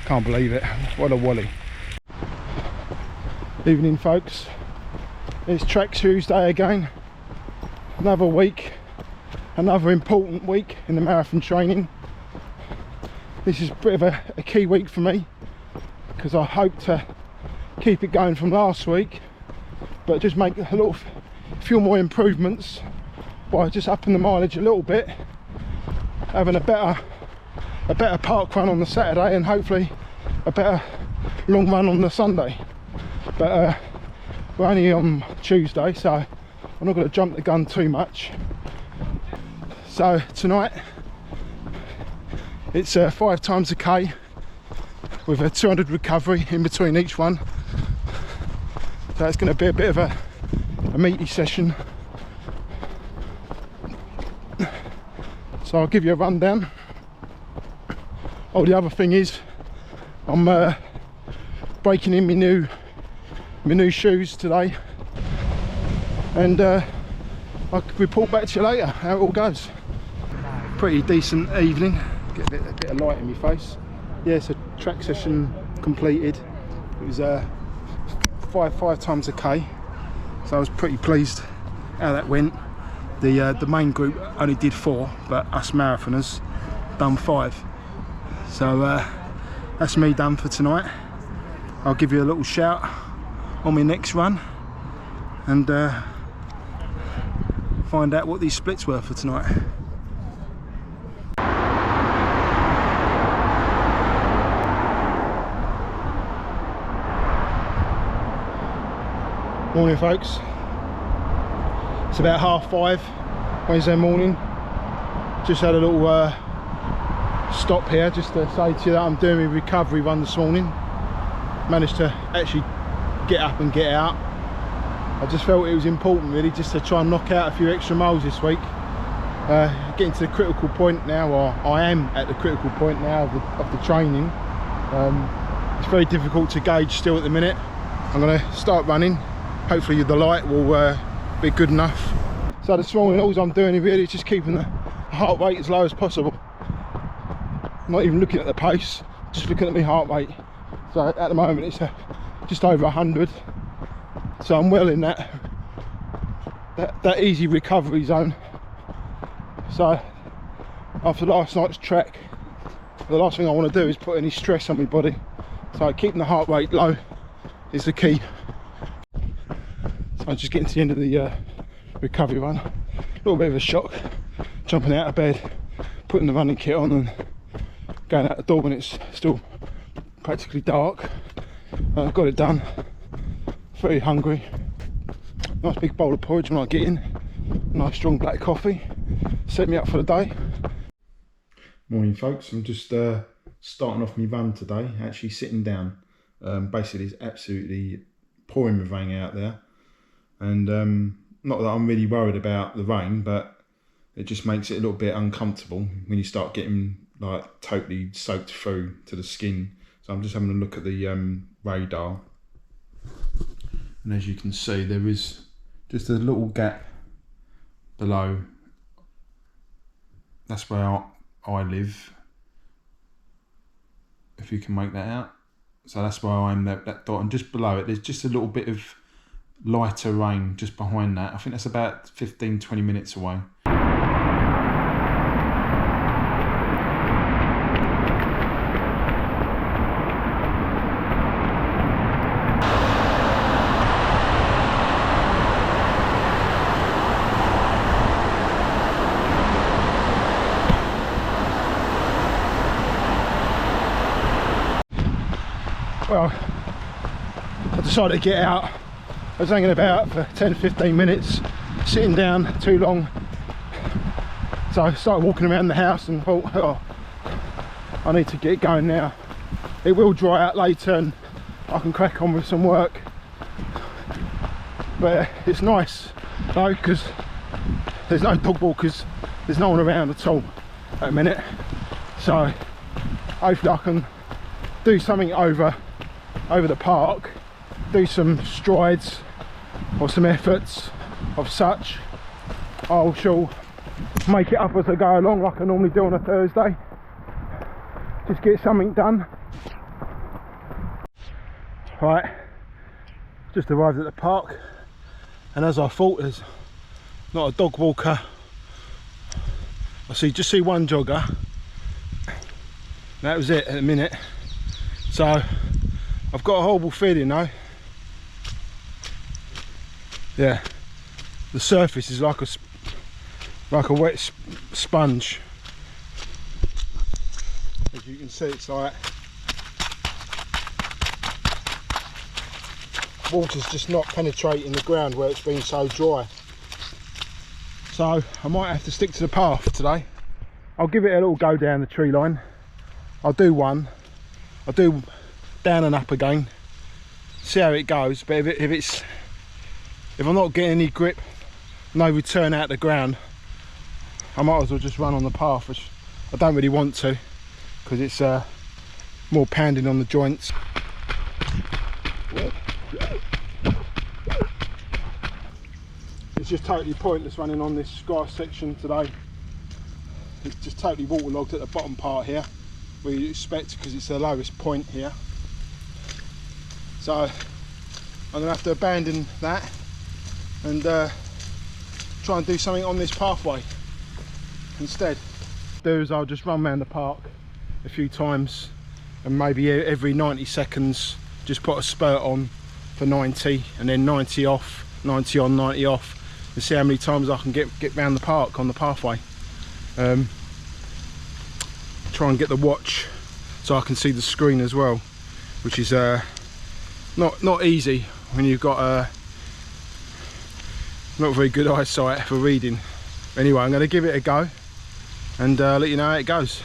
Can't believe it. What a wally. Evening folks, it's Track Tuesday again. Another week, another important week in the marathon training. This is a bit of a key week for me because I hope to keep it going from last week, but just make a few more improvements by just upping the mileage a little bit, having a better park run on the Saturday and hopefully a better long run on the Sunday. But we're only on Tuesday, so I'm not going to jump the gun too much. So tonight it's 5 times a K with a 200 recovery in between each one. So it's going to be a bit of a meaty session. So I'll give you a rundown. Oh, the other thing is I'm breaking in my new shoes today, and I'll report back to you later how it all goes. Pretty decent evening. Get a bit of light in my face. Yeah, so track session completed. It was 5 times a K, so I was pretty pleased how that went. The main group only did 4, but us marathoners done 5. So that's me done for tonight. I'll give you a little shout on my next run and find out what these splits were for tonight. Morning folks, it's about 5:30 Wednesday morning. Just had a little stop here just to say to you that I'm doing my recovery run this morning. Managed to actually get up and get out. I just felt it was important really just to try and knock out a few extra miles this week. Getting to the critical point now, or I am at the critical point now of the training. It's very difficult to gauge still at the minute. I'm going to start running. Hopefully the light will be good enough. So this morning all I'm doing really is just keeping the heart rate as low as possible. Not even looking at the pace, just looking at my heart rate. So at the moment it's just over 100. So I'm well in that easy recovery zone. So after last night's trek, the last thing I want to do is put any stress on my body. So keeping the heart rate low is the key. So I'm just getting to the end of the recovery run. A little bit of a shock, jumping out of bed, putting the running kit on and going out the door when it's still practically dark. I've got it done. Very hungry. Nice big bowl of porridge when I get in. Nice strong black coffee. Set me up for the day. Morning folks, I'm just starting off my run today, actually sitting down. Basically it's absolutely pouring with rain out there. And not that I'm really worried about the rain, but it just makes it a little bit uncomfortable when you start getting like totally soaked through to the skin. So I'm just having a look at the radar, and as you can see there is just a little gap below. That's where I live, if you can make that out. So that's where I'm, that dot, and just below it there's just a little bit of lighter rain just behind that. I think that's about 15-20 minutes away. Well, I decided to get out. I was hanging about for 10-15 minutes, sitting down too long. So I started walking around the house and thought, oh, I need to get going now. It will dry out later and I can crack on with some work. But it's nice though, because there's no dog walkers, there's no one around at all at the minute. So hopefully I can do something over the park, do some strides or some efforts of such. I shall make it up as I go along like I normally do on a Thursday. Just get something done Right, just arrived at the park, and as I thought, there's not a dog walker. Just see one jogger. That was it at the minute. So I've got a horrible feeling though. Yeah, the surface is like a wet sponge. As you can see, it's like water's just not penetrating the ground where it's been so dry. So I might have to stick to the path today. I'll give it a little go down the tree line. I'll do one. I'll do down and up again. See how it goes. But if I'm not getting any grip, no return out the ground, I might as well just run on the path, which I don't really want to, because it's more pounding on the joints. It's just totally pointless running on this grass section today. It's just totally waterlogged at the bottom part here, where you expect, because it's the lowest point here. So I'm going to have to abandon that and try and do something on this pathway instead. I'll just run around the park a few times, and maybe every 90 seconds just put a spurt on for 90 and then 90 off, 90 on, 90 off, and see how many times I can get round the park on the pathway. Try and get the watch so I can see the screen as well, which is not easy when you've got not very good eyesight for reading. Anyway, I'm going to give it a go and let you know how it goes.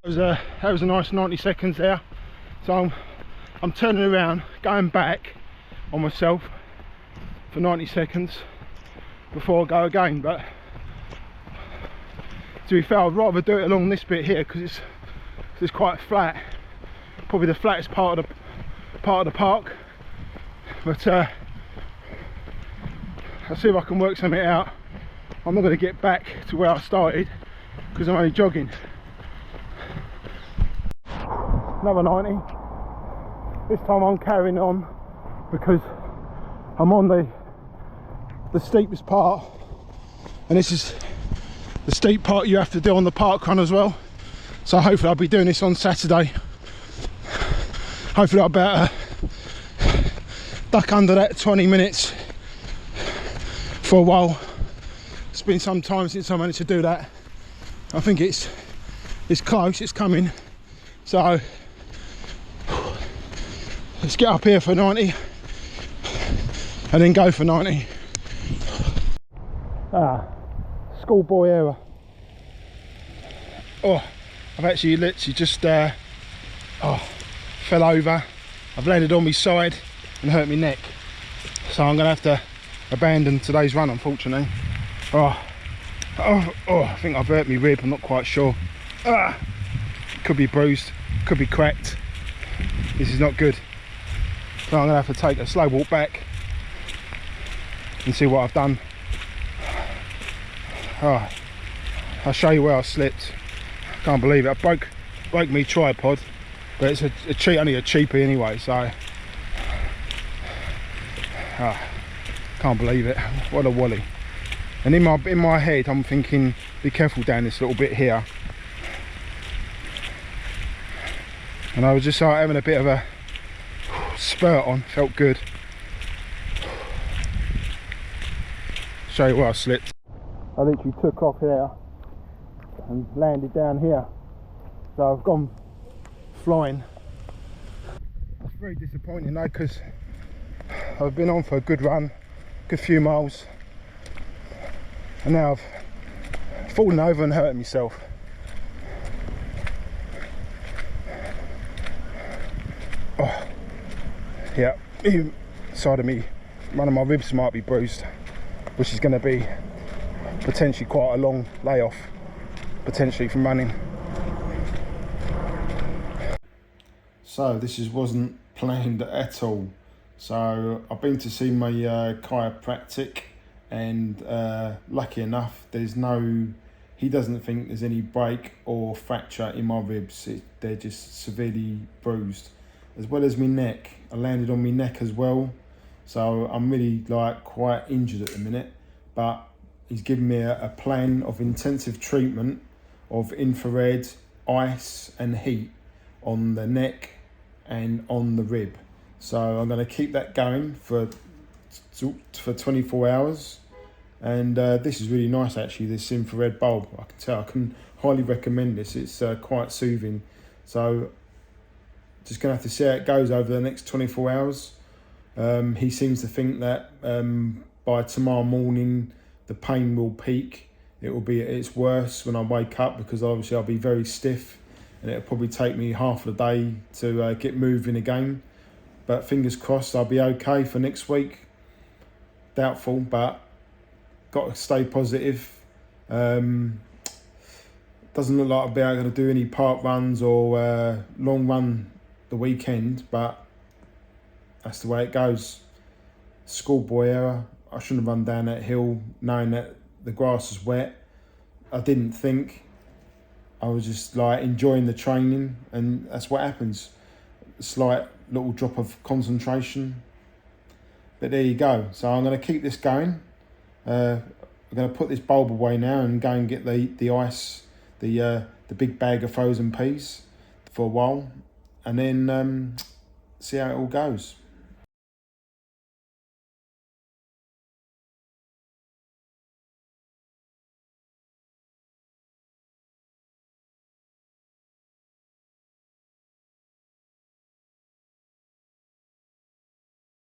That was a nice 90 seconds there. So I'm turning around, going back on myself for 90 seconds before I go again. But to be fair, I'd rather do it along this bit here, because it's quite flat, probably the flattest part of the park. But I'll see if I can work something out. I'm not going to get back to where I started because I'm only jogging. Another 90. This time I'm carrying on because I'm on the steepest part, and this is the steep part you have to do on the park run as well. So hopefully I'll be doing this on Saturday. Hopefully I'll be able to duck under that 20 minutes for a while. It's been some time since I managed to do that. I think it's close, it's coming. So let's get up here for 90 and then go for 90. Schoolboy error. Oh, I've actually literally just fell over. I've landed on my side and hurt my neck, so I'm gonna have to abandon today's run, unfortunately. I think I've hurt my rib, I'm not quite sure. Could be bruised, could be cracked. This is not good. So I'm gonna have to take a slow walk back and see what I've done. I'll show you where I slipped. Can't believe it. I broke me tripod, but it's only a cheapie anyway, so can't believe it. What a wally. And in my head I'm thinking, be careful down this little bit here. And I was just having a bit of a spurt on, felt good. Show you where I slipped. I literally took off here and landed down here, so I've gone flying. It's very disappointing though, because I've been on for a good run, good few miles, and now I've fallen over and hurt myself. Yeah, side of me, one of my ribs might be bruised, which is going to be potentially quite a long layoff, potentially from running. So this wasn't planned at all. So I've been to see my chiropractic, and lucky enough he doesn't think there's any break or fracture in my ribs. They're just severely bruised. as well as my neck. I landed on my neck as well, so I'm really like quite injured at the minute, but he's given me a plan of intensive treatment of infrared, ice and heat on the neck and on the rib. So I'm going to keep that going for 24 hours. And this is really nice actually, this infrared bulb. I can tell, I can highly recommend this. It's quite soothing. So just gonna have to see how it goes over the next 24 hours. He seems to think that by tomorrow morning the pain will peak. It will be at its worst when I wake up, because obviously I'll be very stiff and it'll probably take me half the day to get moving again. But fingers crossed I'll be okay for next week. Doubtful, but got to stay positive. Doesn't look like I'll be able to do any park runs or long run the weekend, but that's the way it goes. Schoolboy error. I shouldn't have run down that hill knowing that the grass was wet. I didn't think. I was just like enjoying the training, and that's what happens. A slight little drop of concentration. But there you go. So I'm going to keep this going. I'm going to put this bulb away now and go and get the ice, the big bag of frozen peas for a while, and then see how it all goes.